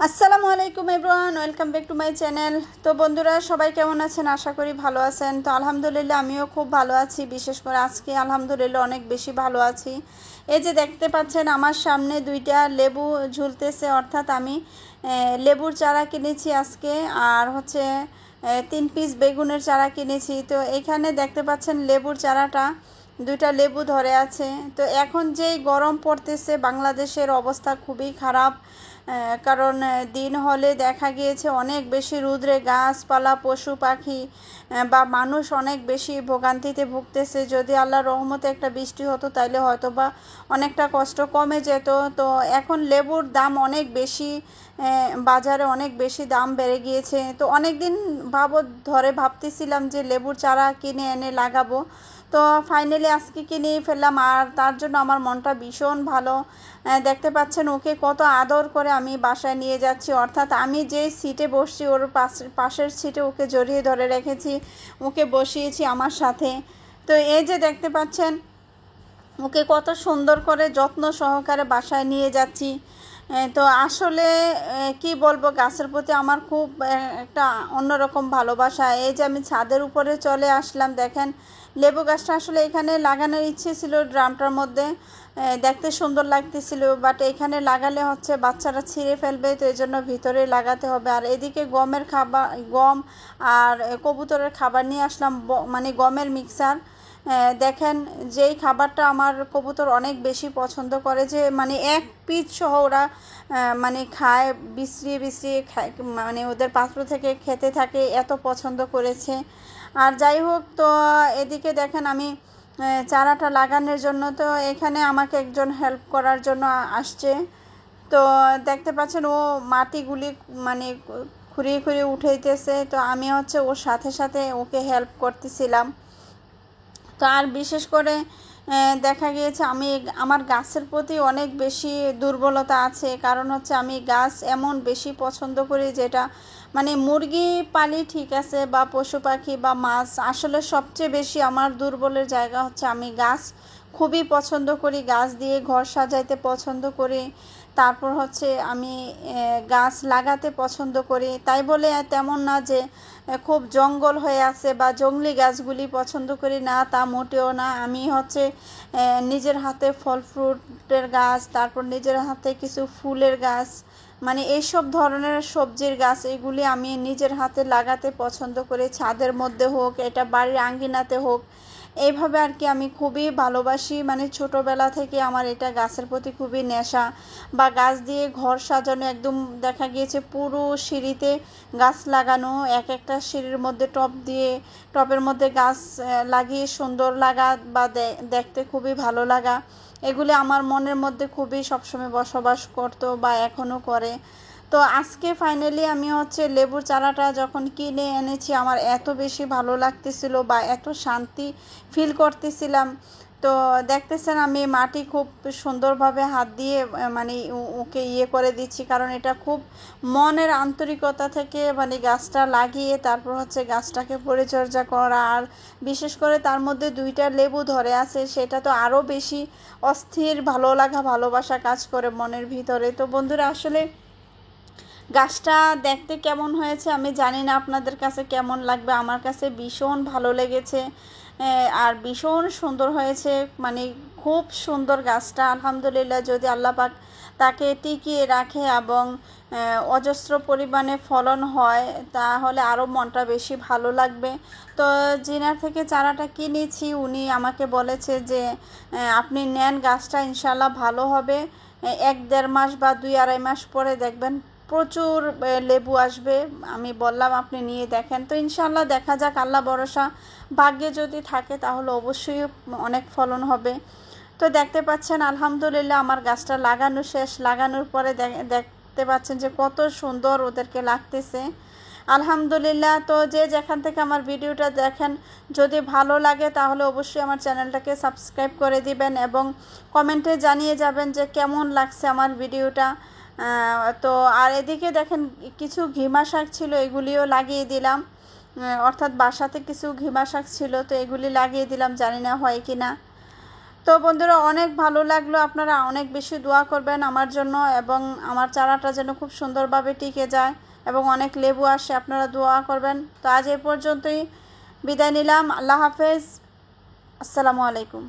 আসসালামু আলাইকুম everyone, welcome back to my channel. তো বন্ধুরা সবাই কেমন আছেন? আশা করি ভালো আছেন। তো আলহামদুলিল্লাহ আমিও খুব ভালো আছি, বিশেষ করে আজকে আলহামদুলিল্লাহ অনেক বেশি ভালো আছি। এই যে দেখতে পাচ্ছেন আমার সামনে দুইটা লেবু ঝুলতেছে, অর্থাৎ আমি লেবুর চারা কিনেছি আজকে, আর হচ্ছে 3 পিস বেগুনের চারা কিনেছি। তো এখানে দেখতে পাচ্ছেন লেবুর চারাটা দুইটা লেবু ধরে আছে। তো এখন যেই গরম পড়তেছে বাংলাদেশের অবস্থা খুবই খারাপ, কারণ দিন হলে দেখা গিয়েছে অনেক বেশি রৌদ্রে গাছপালা পশু পাখি বা মানুষ অনেক বেশি ভোগান্তিতে ভুগতেছে। যদি আল্লাহর রহমতে একটা বৃষ্টি হতো তাইলে হয়তো বা অনেকটা কষ্ট কমে যেত। তো এখন লেবুর দাম অনেক বেশি, বাজারে অনেক বেশি দাম বেড়ে গিয়েছে। তো অনেক দিন ধরে ভাবতেছিলাম যে লেবুর চারা কিনে এনে লাগাবো। তো ফাইনালি আজকে কিনেই ফেললাম, আর তার জন্য আমার মনটা ভীষণ ভালো। দেখতে পাচ্ছেন ওকে কত আদর করে আমি বাসায় নিয়ে যাচ্ছি, অর্থাৎ আমি যে সিটে বসছি ওর পাশের সিটে ওকে জড়িয়ে ধরে রেখেছি, ওকে বসিয়েছি আমার সাথে। তো এই যে দেখতে পাচ্ছেন ওকে কত সুন্দর করে যত্ন সহকারে বাসায় নিয়ে যাচ্ছি। তো আসলে কি বলবো, গাছের প্রতি আমার খুব একটা অন্যরকম ভালোবাসা। এই যে আমি ছাদের উপরে চলে আসলাম, দেখেন লেবু গাছটা আসলে এখানে লাগানোর ইচ্ছে ছিল ড্রামটার মধ্যে, দেখতে সুন্দর লাগতেছিল, বাট এখানে লাগালে হচ্ছে বাচ্চারা ছিঁড়ে ফেলবে, তো এই জন্য ভিতরে লাগাতে হবে। আর এদিকে গমের খাবার, গম আর কবুতরের খাবার নিয়ে আসলাম, মানে গমের মিক্সার। দেখেন যেই খাবারটা আমার কবুতর অনেক বেশি পছন্দ করে, যে মানে এক পিস সহ ওরা মানে খায়, বিশ্রিয়ে বিশ্রিয়ে খায়, মানে ওদের পাত্র থেকে খেতে থাকে, এত পছন্দ করেছে। আর যাই হোক, তো এদিকে দেখেন আমি চারাটা লাগানোর জন্য, তো এখানে আমাকে একজন হেল্প করার জন্য আসছে। তো দেখতে পাচ্ছেন ও মাটিগুলি মানে খুঁড়িয়ে খুঁড়িয়ে উঠাইতেছে, তো আমি হচ্ছে ওর সাথে সাথে ওকে হেল্প করতেছিলাম। তো আর বিশেষ করে দেখা গিয়েছে আমি আমার গাছের প্রতি অনেক বেশি দুর্বলতা আছে, কারণ হচ্ছে আমি গাছ এমন বেশি পছন্দ করি যেটা মানে মুরগি পালি ঠিক আছে, বা পশু পাখি বা মাছ, আসলে সবচেয়ে বেশি আমার দুর্বলের জায়গা হচ্ছে আমি গাছ খুবই পছন্দ করি, গাছ দিয়ে ঘর সাজাইতে পছন্দ করি, তারপর হচ্ছে আমি গাছ লাগাতে পছন্দ করি। তাই বলে তেমন না যে খুব জঙ্গল হয়ে আছে বা জংলি গাছগুলি পছন্দ করি না, তা মোটেও না। আমি হচ্ছে নিজের হাতে ফল ফ্রুটের গাছ, তারপর নিজের হাতে কিছু ফুলের গাছ, মানে এইসব ধরনের সবজির গাছ, এগুলি আমি নিজের হাতে লাগাতে পছন্দ করি, ছাদের মধ্যে হোক, এটা বাড়ির আঙ্গিনাতে হোক, এইভাবে আর কি আমি খুবই ভালোবাসি। মানে ছোটোবেলা থেকে আমার এটা গাছের প্রতি খুবই নেশা, বা গাছ দিয়ে ঘর সাজানো, একদম দেখা গিয়েছে পুরো সিঁড়িতে গাছ লাগানো, এক একটা সিঁড়ির মধ্যে টব দিয়ে, টবের মধ্যে গাছ লাগিয়ে সুন্দর লাগা বা দেখতে খুবই ভালো লাগা, এগুলি আমার মনের মধ্যে খুবই সবসময় বসবাস করতো বা এখনও করে। তো আজকে ফাইনালি আমি হচ্ছে লেবুর চারাটা যখন কিনে এনেছি, আমার এত বেশি ভালো লাগতেছিল বা এত শান্তি ফিল করতেছিলাম। তো দেখতেছেন আমি মাটি খুব সুন্দরভাবে হাত দিয়ে মানে ওকে করে দিচ্ছি, কারণ এটা খুব মনের আন্তরিকতা থেকে মানে গাছটা লাগিয়ে তারপর হচ্ছে গাছটাকে পরিচর্যা করা, আর বিশেষ করে তার মধ্যে দুইটা লেবু ধরে আছে, সেটা তো আরও বেশি অস্থির ভালো লাগা ভালোবাসা কাজ করে মনের ভিতরে। তো বন্ধুরা আসলে গাছটা দেখতে কেমন হয়েছে আমি জানি না আপনাদের কাছে কেমন লাগবে, আমার কাছে ভীষণ ভালো লেগেছে, আর ভীষণ সুন্দর হয়েছে, মানে খুব সুন্দর গাছটা। আলহামদুলিল্লাহ, যদি আল্লাহ পাক তাকে টিকিয়ে রাখে এবং অজস্র পরিমাণে ফলন হয়, তাহলে আরও মনটা বেশি ভালো লাগবে। তো জিনার থেকে চারাটা কিনেছি, উনি আমাকে বলেছে যে আপনি নেন, গাছটা ইনশাল্লাহ ভালো হবে, 1-1.5 মাস বা 2-2.5 মাস পরে দেখবেন প্রচুর লেবু আসবে। আমি বললাম আপনি নিয়ে দেখেন। তো ইনশাল্লাহ দেখা যাক, আল্লাহ ভরসা, ভাগ্যে যদি থাকে তাহলে অবশ্যই অনেক ফলন হবে। তো দেখতে পাচ্ছেন আলহামদুলিল্লাহ আমার গাছটা লাগানো শেষ, লাগানোর পরে দেখতে পাচ্ছেন যে কত সুন্দর ওদেরকে লাগতেছে আলহামদুলিল্লাহ। তো যে যেখান থেকে আমার ভিডিওটা দেখেন, যদি ভালো লাগে তাহলে অবশ্যই আমার চ্যানেলটাকে সাবস্ক্রাইব করে দিবেন এবং কমেন্টে জানিয়ে যাবেন যে কেমন লাগছে আমার ভিডিওটা। তো আর এদিকে দেখেন কিছু ঘিমা শাক ছিল, এগুলিও লাগিয়ে দিলাম, অর্থাৎ বাসাতে কিছু ঘিমা শাক ছিল, তো এগুলি লাগিয়ে দিলাম, জানি না হয় কি না। তো বন্ধুরা অনেক ভালো লাগলো, আপনারা অনেক বেশি দোয়া করবেন আমার জন্য এবং আমার চারাটা যেন খুব সুন্দরভাবে টিকে যায় এবং অনেক লেবু আসে, আপনারা দোয়া করবেন। তো আজ এ পর্যন্তই বিদায় নিলাম, আল্লাহ হাফেজ, আসসালামু আলাইকুম।